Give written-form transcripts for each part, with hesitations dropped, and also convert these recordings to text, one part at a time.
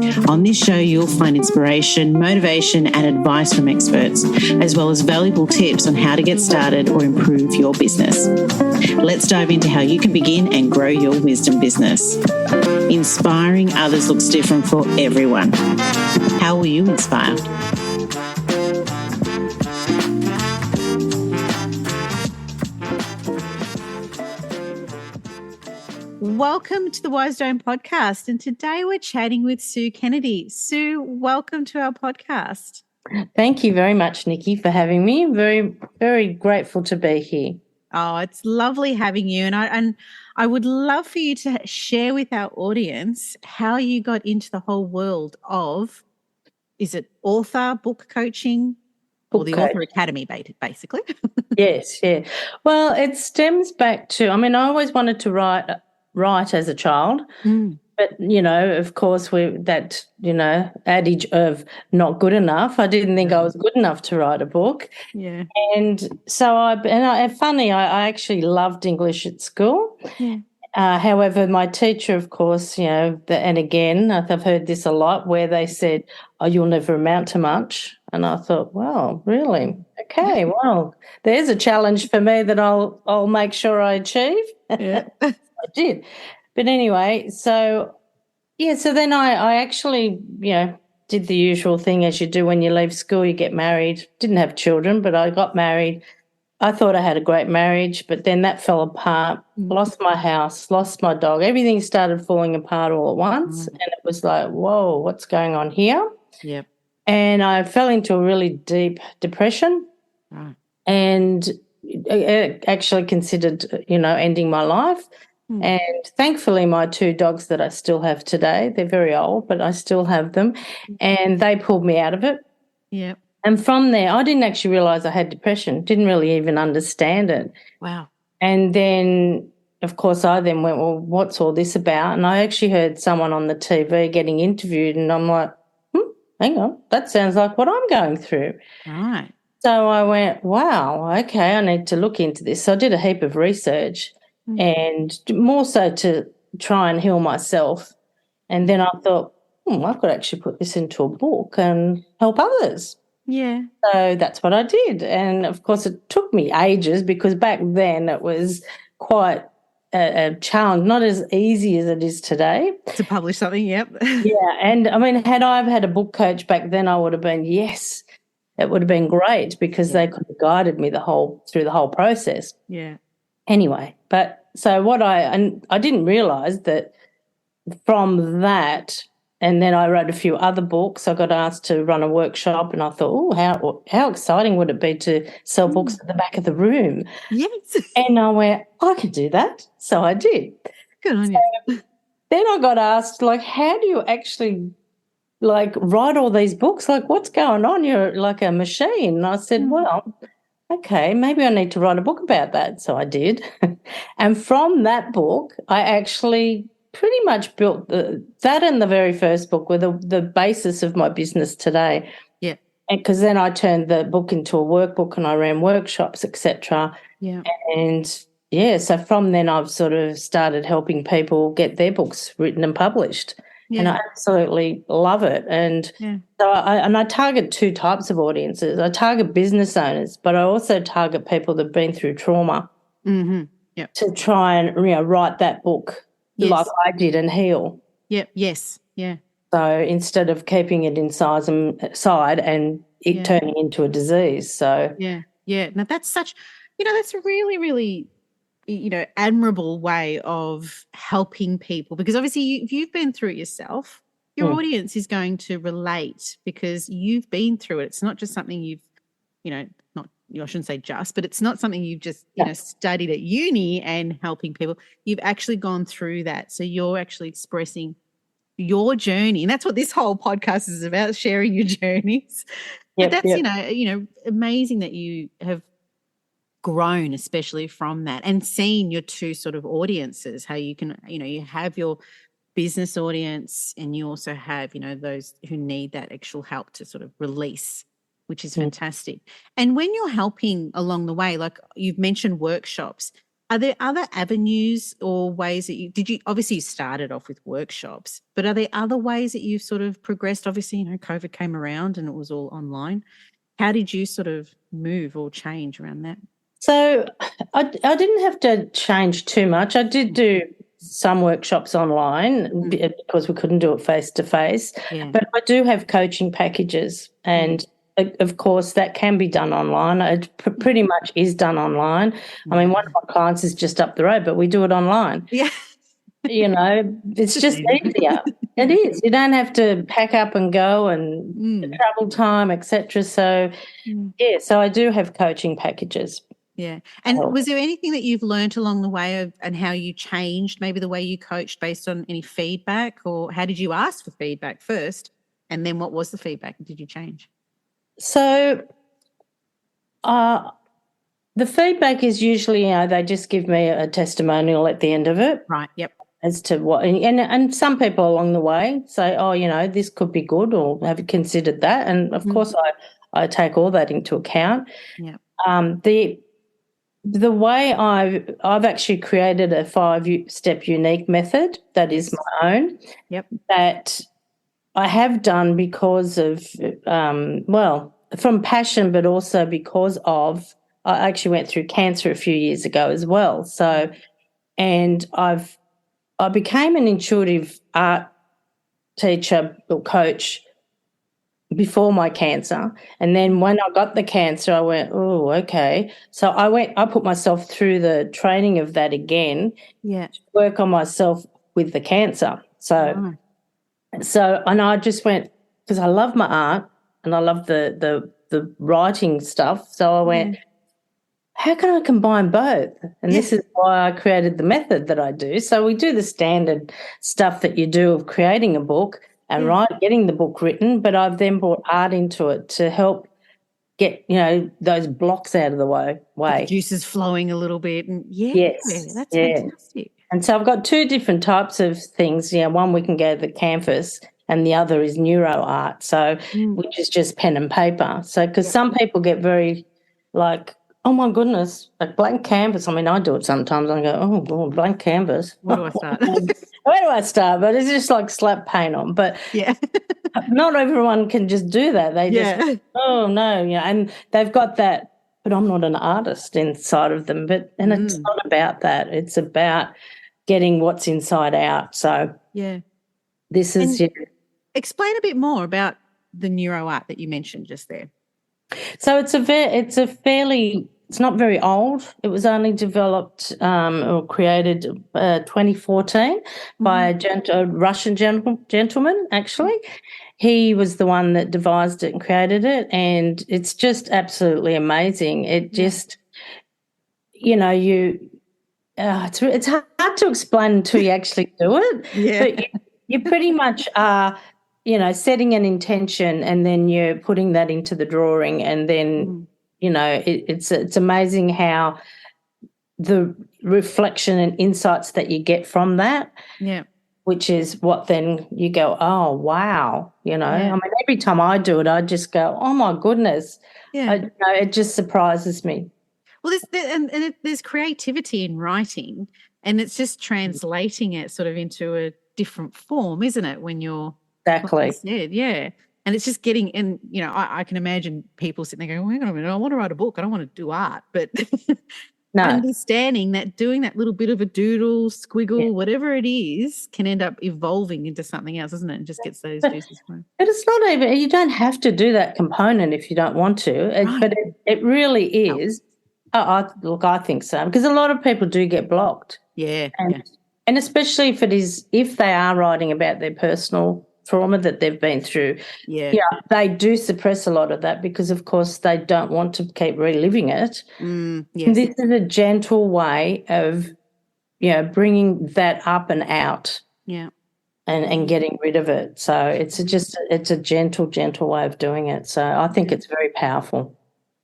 On this show, you'll find inspiration, motivation, and advice from experts, as well as valuable tips on how to get started or improve your business. Let's dive into how you can begin and grow your wisdom business. Inspiring others looks different for everyone. How will you inspire? Welcome to the Wise Dome podcast, and today we're chatting with Sue Kennedy. Sue, welcome to our podcast. Thank you very much, Nikki, for having me. Very, very grateful to be here. Oh, it's lovely having you, and I would love for you to share with our audience how you got into the whole world of, is it author, book coaching, or the Author Academy, basically? Yes, yeah. Well, it stems back to, I always wanted to write as a child, but, of course, adage of not good enough. I didn't think I was good enough to write a book. Yeah. And so I actually loved English at school. Yeah. However, my teacher, of course, and again, I've heard this a lot where they said, "Oh, you'll never amount to much." And I thought, well, really? Okay, well, there's a challenge for me that I'll make sure I achieve. Yeah. I did. But anyway, so then I actually, did the usual thing as you do when you leave school. You get married. Didn't have children, but I got married. I thought I had a great marriage, but then that fell apart. Lost my house, lost my dog. Everything started falling apart all at once, and it was like, whoa, what's going on here? Yep. And I fell into a really deep depression and actually considered, ending my life. And thankfully my two dogs that I still have today, they're very old, but I still have them, and they pulled me out of it. Yeah. And from there, I didn't actually realise I had depression, didn't really even understand it. Wow. And then, of course, I then went, well, what's all this about? And I actually heard someone on the TV getting interviewed, and I'm like, hang on, that sounds like what I'm going through. Right. So I went, wow, okay, I need to look into this. So I did a heap of research and more so to try and heal myself. And then I thought, I could actually put this into a book and help others. Yeah. So that's what I did. And, of course, it took me ages because back then it was quite a challenge, not as easy as it is today. To publish something, yep. Yeah, and, had I had a book coach back then, I would have been, yes, it would have been great because they could have guided me through the whole process. Yeah. Anyway, but so I didn't realise that from that, and then I wrote a few other books. I got asked to run a workshop, and I thought, how exciting would it be to sell books at the back of the room? Yes. And I went, I could do that. So I did. Good on you. Then I got asked, how do you actually, write all these books? What's going on? You're like a machine. And I said, well, okay, maybe I need to write a book about that. So I did. And from that book, I actually pretty much built that and the very first book were the basis of my business today. Yeah. Because then I turned the book into a workbook and I ran workshops, etc. Yeah. And, so from then I've sort of started helping people get their books written and published. Yeah. And I absolutely love it. And so I target two types of audiences. I target business owners, but I also target people that have been through trauma to try and write that book like I did and heal. Yep. Yes. Yeah. So instead of keeping it inside and it turning into a disease. So yeah. Now that's such, that's a really, really, admirable way of helping people, because obviously if you've been through it yourself, your audience is going to relate because you've been through it. It's not just something you've, I shouldn't say just, but it's not something you've just, studied at uni and helping people. You've actually gone through that. So you're actually expressing your journey. And that's what this whole podcast is about, sharing your journeys. But that's, amazing that you have grown, especially from that, and seen your two sort of audiences, how you can, you have your business audience and you also have, those who need that actual help to sort of release, which is fantastic. And when you're helping along the way, like you've mentioned workshops, Are there other avenues or ways that you obviously you started off with workshops, but are there other ways that you've sort of progressed? Obviously, COVID came around and it was all online. How did you sort of move or change around that? So I didn't have to change too much. I did do some workshops online because we couldn't do it face to face. But I do have coaching packages, and of course that can be done online. It pretty much is done online. I mean, one of my clients is just up the road, but we do it online. Yeah. It's just easier. It is. You don't have to pack up and go and the travel time, etc. So, so I do have coaching packages. Yeah. And was there anything that you've learned along the way and how you changed maybe the way you coached based on any feedback, or how did you ask for feedback first? And then what was the feedback? Did you change? So the feedback is usually, they just give me a testimonial at the end of it. Right. Yep. As to what, and some people along the way say, oh, this could be good, or have you considered that? And of course I take all that into account. Yeah. The way I've actually created a 5-step unique method that is my own. Yep. That I have done because of from passion, but also because of I actually went through cancer a few years ago as well. So, and I became an intuitive art teacher or coach before my cancer. And then when I got the cancer, I went, oh, okay. So I put myself through the training of that again. Yeah. To work on myself with the cancer. So and I just went, because I love my art and I love the writing stuff. So I went, how can I combine both? And this is why I created the method that I do. So we do the standard stuff that you do of creating a book and getting the book written, but I've then brought art into it to help get, those blocks out of the way. The juices flowing a little bit. And that's fantastic. And so I've got 2 different types of things. One we can go to the canvas and the other is neuro art, so which is just pen and paper. So because some people get very like, oh, my goodness, a blank canvas. I mean, I do it sometimes. I go, oh, God, blank canvas. Where do I start? Where do I start? But it's just like slap paint on. But not everyone can just do that. They just, oh, no. And they've got that, but I'm not an artist inside of them. And it's not about that. It's about getting what's inside out. So this is explain a bit more about the neuro art that you mentioned just there. So it's not very old. It was only developed or created 2014 by a Russian gentleman, actually. He was the one that devised it and created it, and it's just absolutely amazing. It just, it's hard to explain until you actually do it. But you pretty much are, setting an intention and then you're putting that into the drawing, and then it's amazing how the reflection and insights that you get from that, which is what then you go, oh, wow, I mean, every time I do it, I just go, oh, my goodness. It just surprises me. Well, there's creativity in writing, and it's just translating it sort of into a different form, isn't it, when you're Exactly. Like you said, and it's just getting in, I can imagine people sitting there going, hang on a minute, I want to write a book. I don't want to do art. But understanding that doing that little bit of a doodle, squiggle, whatever it is, can end up evolving into something else, isn't it? And just gets those juices flowing. But it's not even, you don't have to do that component if you don't want to. But it really is. I think so. Because a lot of people do get blocked. And especially if they are writing about their personal trauma that they've been through, they do suppress a lot of that because, of course, they don't want to keep reliving it. This is a gentle way of, bringing that up and out, and getting rid of it. So it's a gentle way of doing it. So I think it's very powerful.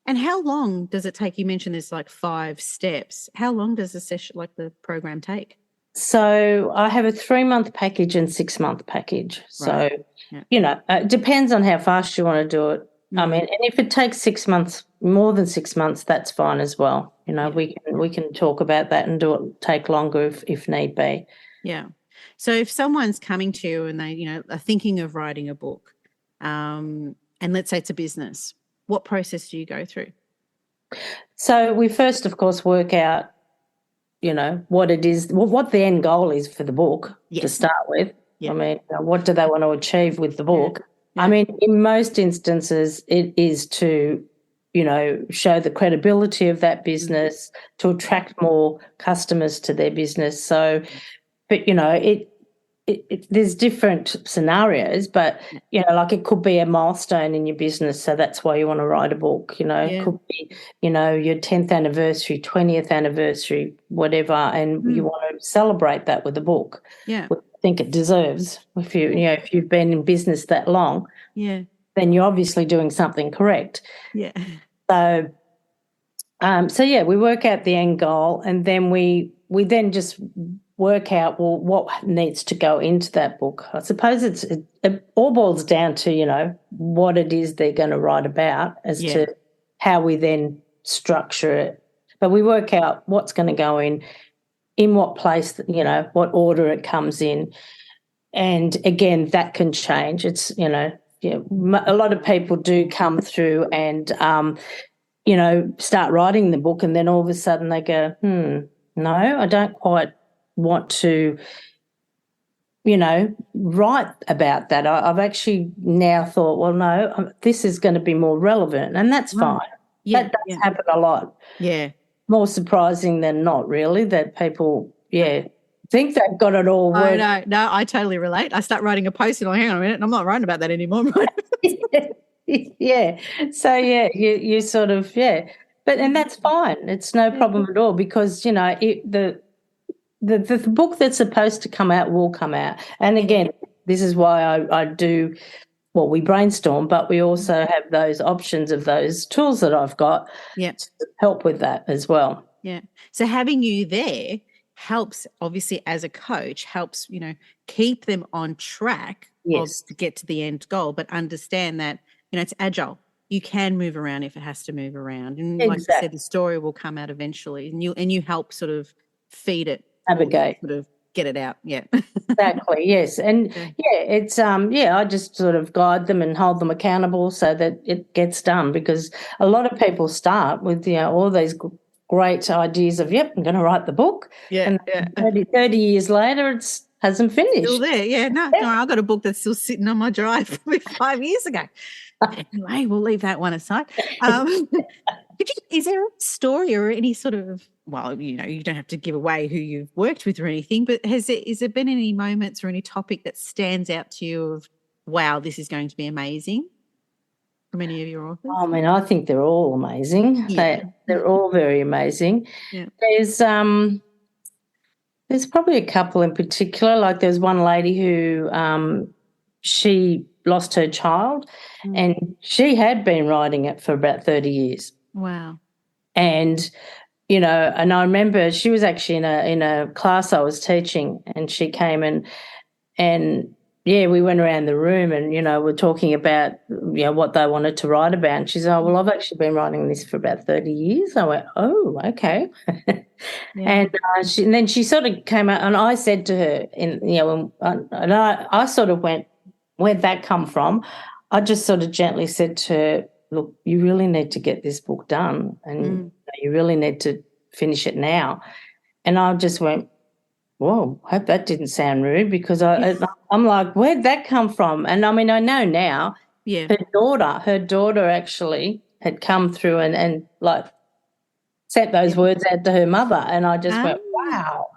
And how long does it take? You mentioned there's like 5 steps. How long does the session, like the program, take? So I have a 3-month package and 6-month package. So, it depends on how fast you want to do it. I mean, and if it takes 6 months, more than 6 months, that's fine as well. You know, we can talk about that and take longer if need be. Yeah. So if someone's coming to you and they, you know, are thinking of writing a book, and let's say it's a business, what process do you go through? So we first, of course, work out, you know, what it is, what the end goal is for the book to start with. I mean, what do they want to achieve with the book? I mean, in most instances, it is to, you know, show the credibility of that business, to attract more customers to their business. So, but, you know, there's different scenarios, but, you know, like it could be a milestone in your business, so that's why you want to write a book, you know. It could be, you know, your 10th anniversary, 20th anniversary, whatever, and you want to celebrate that with a book. Yeah. I think it deserves. If you know, if you've been in business that long, then you're obviously doing something correct. Yeah. So we work out the end goal, and then we then just work out, well, what needs to go into that book. I suppose it all boils down to, you know, what it is they're going to write about as to how we then structure it. But we work out what's going to go in what place, you know, what order it comes in. And, again, that can change. It's, you know, a lot of people do come through and, you know, start writing the book, and then all of a sudden they go, no, I don't quite want to, you know, write about that. I've actually now thought, well, no, this is going to be more relevant, and that's fine. That does happen a lot. Yeah. More surprising than not, really, that people, think they've got it all worked. Oh, no, I totally relate. I start writing a post and I'm like, hang on a minute, I'm not writing about that anymore. Yeah. So, you sort of, but, and that's fine. It's no problem at all, because, you know, the book that's supposed to come out will come out. And, again, this is why I do, well, we brainstorm, but we also have those options of those tools that I've got to help with that as well. Yeah. So having you there helps, obviously, as a coach, helps, you know, keep them on track to get to the end goal, but understand that, you know, it's agile. You can move around if it has to move around. And like you said, the story will come out eventually, and you help sort of feed it. Navigate. Sort of get it out, Exactly, yes. And, it's, I just sort of guide them and hold them accountable so that it gets done, because a lot of people start with, you know, all these great ideas of, I'm going to write the book. And 30 years later, it hasn't finished. Still there, no, I've got a book that's still sitting on my drive from 5 years ago. Anyway, we'll leave that one aside. Is there a story or any sort of, well, you know, you don't have to give away who you've worked with or anything, but has there been any moments or any topic that stands out to you of, wow, this is going to be amazing, from any of your authors? I mean, I think they're all amazing. They're all very amazing. Yeah. There's probably a couple in particular. Like, there's one lady who she lost her child, and she had been writing it for about 30 years. Wow. And, you know, and I remember she was actually in a class I was teaching, and she came and we went around the room and, you know, we're talking about, you know, what they wanted to write about. And she said, oh, well, I've actually been writing this for about 30 years. I went, oh, okay. And then she sort of came out, and I said to her, and I sort of went, where'd that come from? I just sort of gently said to her, look, you really need to get this book done, and you really need to finish it now. And I just went, whoa, I hope that didn't sound rude, because I'm like, where'd that come from? And, I mean, I know now her daughter actually had come through and like sent those words out to her mother, and I just went, wow,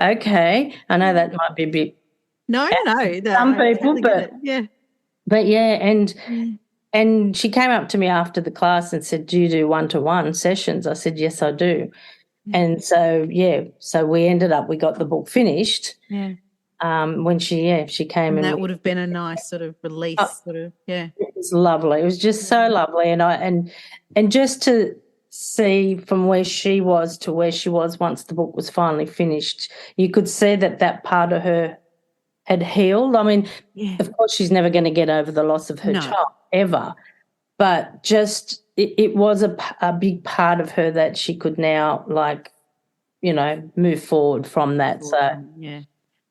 okay. I know that might be a bit no, some people, but and she came up to me after the class and said, do you do one-to-one sessions? I said, yes, I do. And so, we got the book finished. When she came, and that would have been a nice sort of release, It was lovely. It was just so lovely, and just to see from where she was to where she was once the book was finally finished, you could see that part of her had healed. I mean, of course, she's never going to get over the loss of her child ever, but just it was a big part of her that she could now, like, you know, move forward from that. So yeah.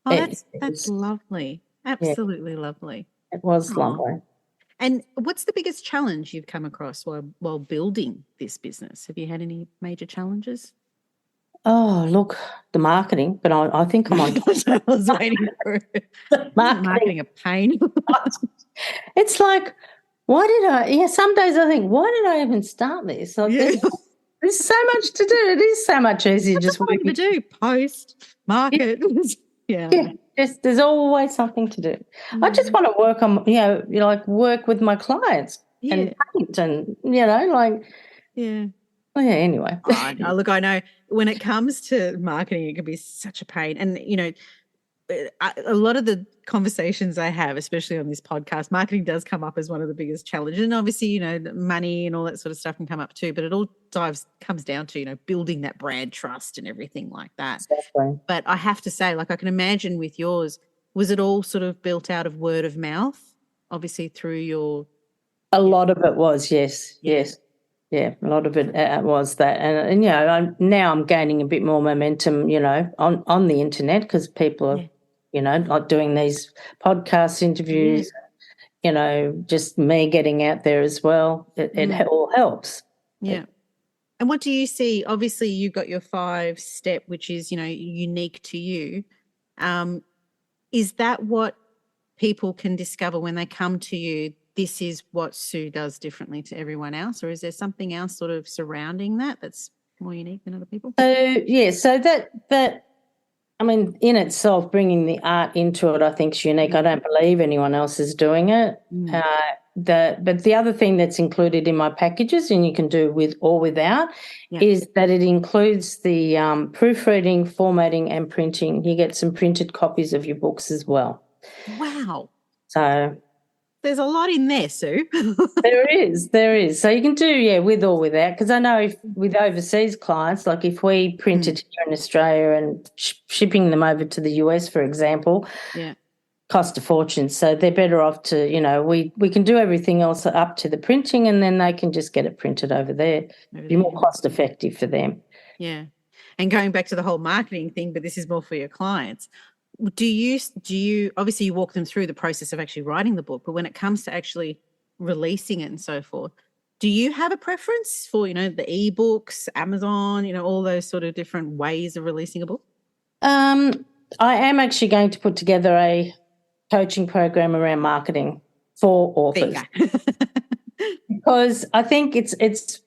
Oh, that's was, lovely. Absolutely lovely. It was Aw. lovely. And what's the biggest challenge you've come across while building this business? Have you had any major challenges? Oh, look, the marketing, but I think I'm on top. I was waiting for it. Marketing a pain. It's like, why did I? Yeah, some days I think, why did I even start this? Like, Yeah. there's so much to do. It is so much easier What's just what I'm working. going to do? Post, market. Yeah, there's always something to do. I just want to work on, you know, like work with my clients and paint and, you know, like. Yeah. Oh, yeah, anyway. Look, I know when it comes to marketing, it can be such a pain. And, you know, a lot of the conversations I have, especially on this podcast, marketing does come up as one of the biggest challenges. And obviously, you know, money and all that sort of stuff can come up too, but it all comes down to, you know, building that brand trust and everything like that. Exactly. But I have to say, like, I can imagine with yours, was it all sort of built out of word of mouth, obviously through your... A lot of it was, yes. Yeah, a lot of it was that. And you know, now I'm gaining a bit more momentum, you know, on the internet because people are, you know, like doing these podcast interviews, you know, just me getting out there as well. It all helps. Yeah. And what do you see? Obviously, you've got your 5-step, which is, you know, unique to you. Is that what people can discover when they come to you? This is what Sue does differently to everyone else, or is there something else sort of surrounding that that's more unique than other people? So yeah, so that I mean, in itself, bringing the art into it, I think is unique. I don't believe anyone else is doing it. But the other thing that's included in my packages, and you can do with or without, is that it includes the proofreading, formatting, and printing. You get some printed copies of your books as well. Wow. So there's a lot in there, Sue. There is. So you can do, with or without, because I know with overseas clients, like if we printed here in Australia and shipping them over to the US, for example, cost a fortune. So they're better off to, you know, we can do everything else up to the printing and then they can just get it printed over there. Be more cost effective for them. Yeah. And going back to the whole marketing thing, but this is more for your clients. Do you obviously you walk them through the process of actually writing the book, but when it comes to actually releasing it and so forth, do you have a preference for, you know, the ebooks, Amazon, you know, all those sort of different ways of releasing a book? I am actually going to put together a coaching program around marketing for authors. Because I think it's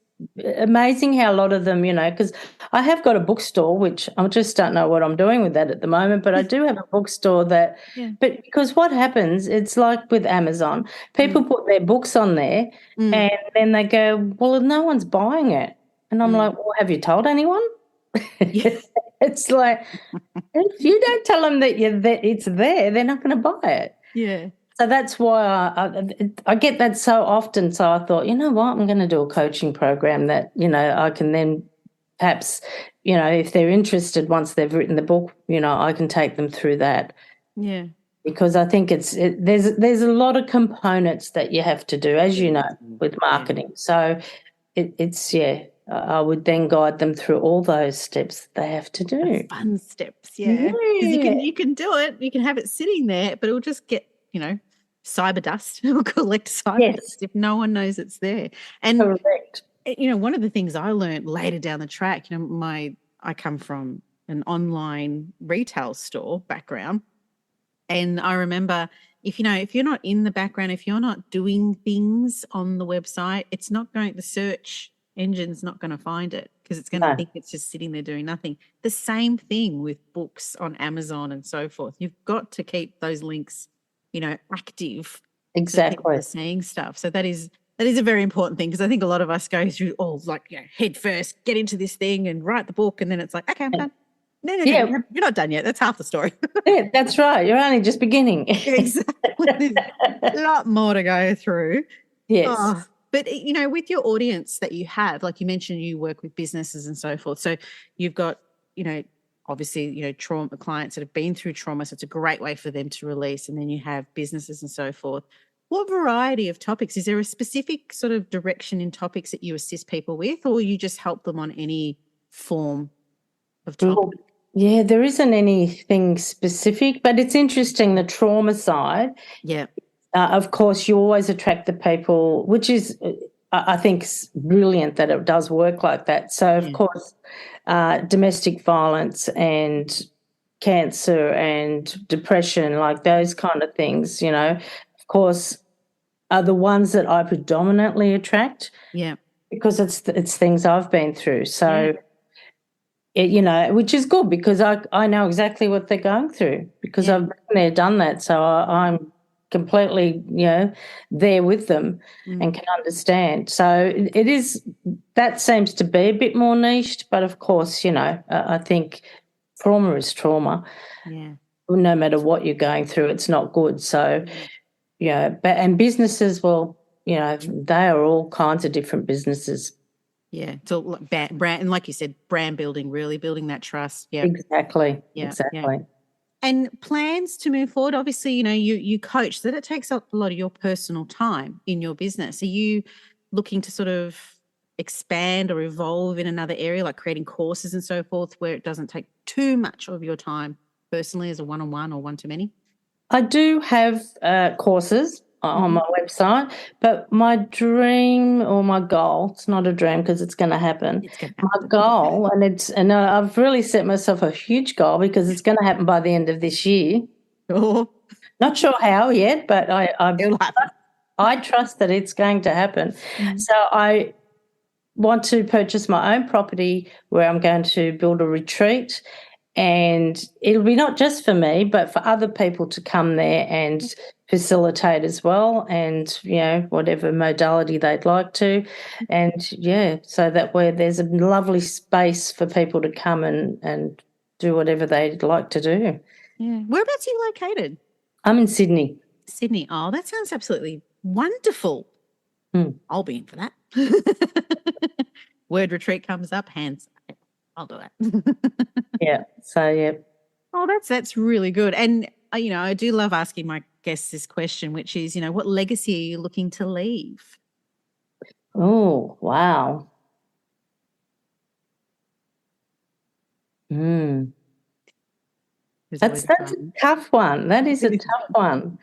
amazing how a lot of them, you know, because I have got a bookstore, which I just don't know what I'm doing with that at the moment, but I do have a bookstore that, but because what happens, it's like with Amazon, people put their books on there and then they go, well, no one's buying it. And I'm like, well, have you told anyone? It's like, if you don't tell them that it's there, they're not going to buy it. Yeah. So that's why I get that so often. So I thought, you know what, I'm going to do a coaching program that, you know, I can then perhaps, you know, if they're interested once they've written the book, you know, I can take them through that. Yeah. Because I think there's a lot of components that you have to do, as you know, with marketing. So I would then guide them through all those steps that they have to do. The fun steps, because you can do it. You can have it sitting there, but it'll just get, you know, cyber dust. It'll collect cyber dust if no one knows it's there. And correct. You know, one of the things I learned later down the track, you know, I come from an online retail store background, and I remember if you're not in the background, if you're not doing things on the website, the search engine's not going to find it because it's going to think it's just sitting there doing nothing. The same thing with books on Amazon and so forth. You've got to keep those links, you know, active. Exactly. Saying stuff. So that is a very important thing, because I think a lot of us go through head first, get into this thing and write the book, and then it's like, okay, I'm done. No, you're not done yet. That's half the story. Yeah, that's right. You're only just beginning. Exactly. There's a lot more to go through. Yes. But, you know, with your audience that you have, like you mentioned, you work with businesses and so forth. So you've got, you know, obviously, you know, trauma clients that have been through trauma. So it's a great way for them to release. And then you have businesses and so forth. What variety of topics? Is there a specific sort of direction in topics that you assist people with, or you just help them on any form of topic? Yeah, there isn't anything specific, but it's interesting, the trauma side. Yeah. Of course, you always attract the people, which is, I think, brilliant that it does work like that. So, of course, domestic violence and cancer and depression, like those kind of things, of course, are the ones that I predominantly attract. Yeah. Because it's things I've been through. So, which is good because I know exactly what they're going through because I've been there, done that. So I'm completely, there with them and can understand. So it is, that seems to be a bit more niched, but of course, I think trauma is trauma. Yeah. No matter what you're going through, it's not good. So, and businesses, well, they are all kinds of different businesses. Yeah, it's all brand, and like you said, brand building, really building that trust. Yeah, exactly. Yeah, exactly. Yeah. And plans to move forward. Obviously, you coach, so that takes up a lot of your personal time in your business. Are you looking to sort of expand or evolve in another area, like creating courses and so forth, where it doesn't take too much of your time personally as a one-on-one or one-to-many? I do have courses on my website, but my dream or my goal, it's not a dream because it's going to happen. My goal, and I've really set myself a huge goal because it's going to happen by the end of this year. Oh. Not sure how yet, but I trust that it's going to happen. So I want to purchase my own property where I'm going to build a retreat, and it'll be not just for me but for other people to come there and facilitate as well, and whatever modality they'd like to, and so that where there's a lovely space for people to come and do whatever they'd like to do. Yeah. Whereabouts are you located? I'm in Sydney. Sydney. Oh, that sounds absolutely wonderful. I'll be in for that. Word retreat comes up, hands. I'll do it. Yeah. So yeah. Oh, that's really good. And I do love asking my guests this question, which is, what legacy are you looking to leave? Oh, wow. That's a tough one. That is a tough one.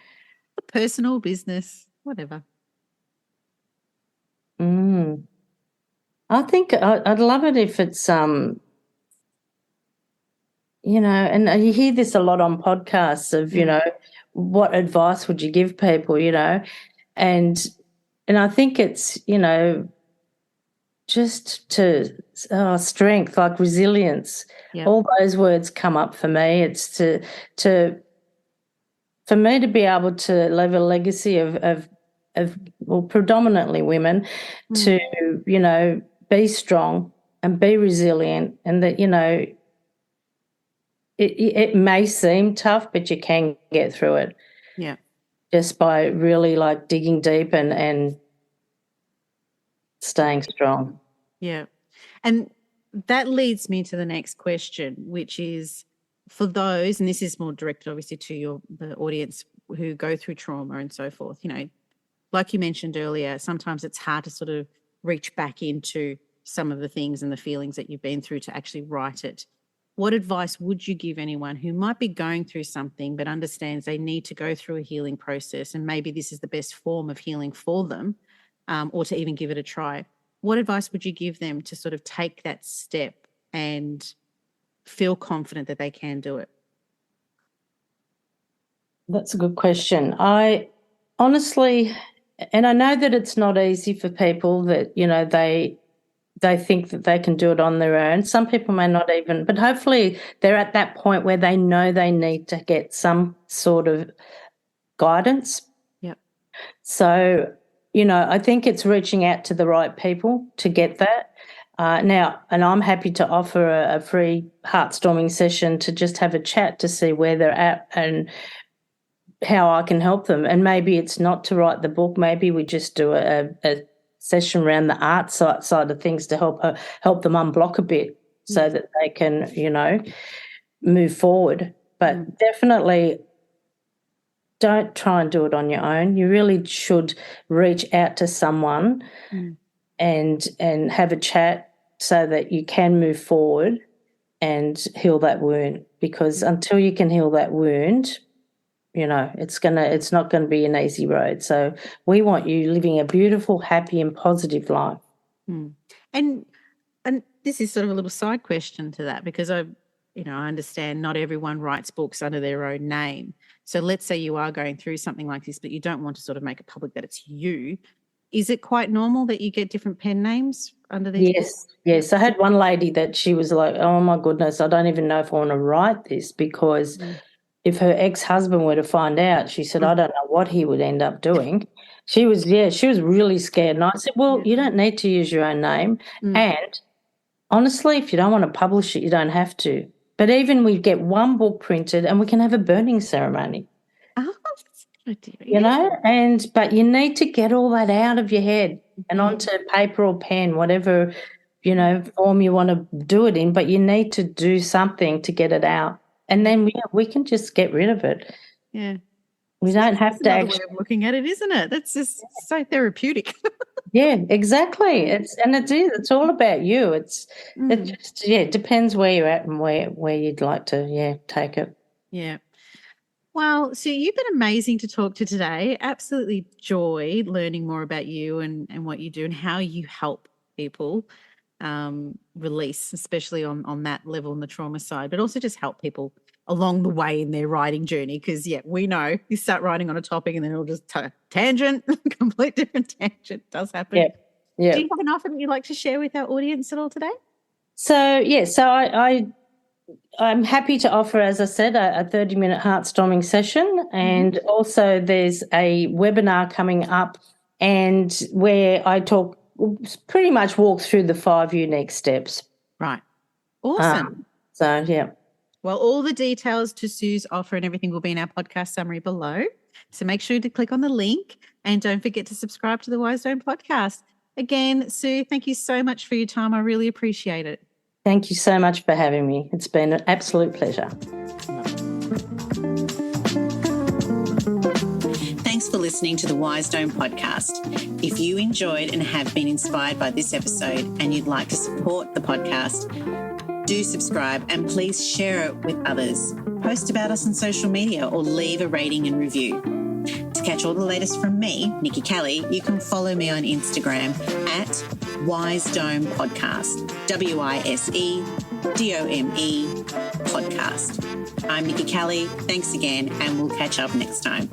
Personal, business, whatever. I think I'd love it if it's and you hear this a lot on podcasts of what advice would you give people, and I think it's just to strength, like resilience. All those words come up for me. It's for me to be able to leave a legacy of predominantly women to be strong and be resilient, and that it may seem tough, but you can get through it. Yeah, just by really like digging deep and staying strong. Yeah, and that leads me to the next question, which is for those, and this is more directed obviously to the audience who go through trauma and so forth. Like you mentioned earlier, sometimes it's hard to sort of reach back into some of the things and the feelings that you've been through to actually write it. What advice would you give anyone who might be going through something but understands they need to go through a healing process, and maybe this is the best form of healing for them, or to even give it a try? What advice would you give them to sort of take that step and feel confident that they can do it? That's a good question. I honestly, and I know that it's not easy for people that, they think that they can do it on their own. Some people may not even, but hopefully they're at that point where they know they need to get some sort of guidance. Yep. So, I think it's reaching out to the right people to get that. Now, and I'm happy to offer a free heartstorming session to just have a chat to see where they're at and how I can help them. And maybe it's not to write the book. Maybe we just do a session around the art side of things to help them unblock a bit so that they can, move forward. But definitely don't try and do it on your own. You really should reach out to someone and have a chat so that you can move forward and heal that wound, because until you can heal that wound, it's not going to be an easy road. So we want you living a beautiful, happy and positive life. And this is sort of a little side question to that, because I understand not everyone writes books under their own name. So let's say you are going through something like this, but you don't want to sort of make it public that it's you. Is it quite normal that you get different pen names under these books? Yes. I had one lady that she was like, oh, my goodness, I don't even know if I want to write this, because if her ex-husband were to find out, she said, I don't know what he would end up doing. She was really scared. And I said, well, you don't need to use your own name. And honestly, if you don't want to publish it, you don't have to. But even we get one book printed and we can have a burning ceremony. Oh, that's a good idea. But you need to get all that out of your head and onto paper or pen, whatever, form you want to do it in, but you need to do something to get it out. And then we can just get rid of it. Yeah. We don't have to actually. Way of looking at it, isn't it? That's just so therapeutic. Yeah, exactly. It's all about you. It depends where you're at and where you'd like to take it. Yeah. Well, Sue, you've been amazing to talk to today. Absolutely joy learning more about you and what you do and how you help people release, especially on that level on the trauma side, but also just help people along the way in their writing journey, because we know you start writing on a topic and then it'll just tangent, complete different tangent. It does happen. Yeah. Do you have an offer that you'd like to share with our audience at all today? So I'm happy to offer, as I said, a 30-minute heartstorming session, and also there's a webinar coming up and where I pretty much walk through the 5 unique steps. Right. Awesome. Well, all the details to Sue's offer and everything will be in our podcast summary below. So make sure to click on the link and don't forget to subscribe to the Wise Zone podcast. Again, Sue, thank you so much for your time. I really appreciate it. Thank you so much for having me. It's been an absolute pleasure. Thanks for listening to the Wise Zone podcast. If you enjoyed and have been inspired by this episode and you'd like to support the podcast, do subscribe and please share it with others. Post about us on social media or leave a rating and review. To catch all the latest from me, Nikki Kelly, you can follow me on Instagram at Wise Dome Podcast, WISEDOME podcast. I'm Nikki Kelly. Thanks again, and we'll catch up next time.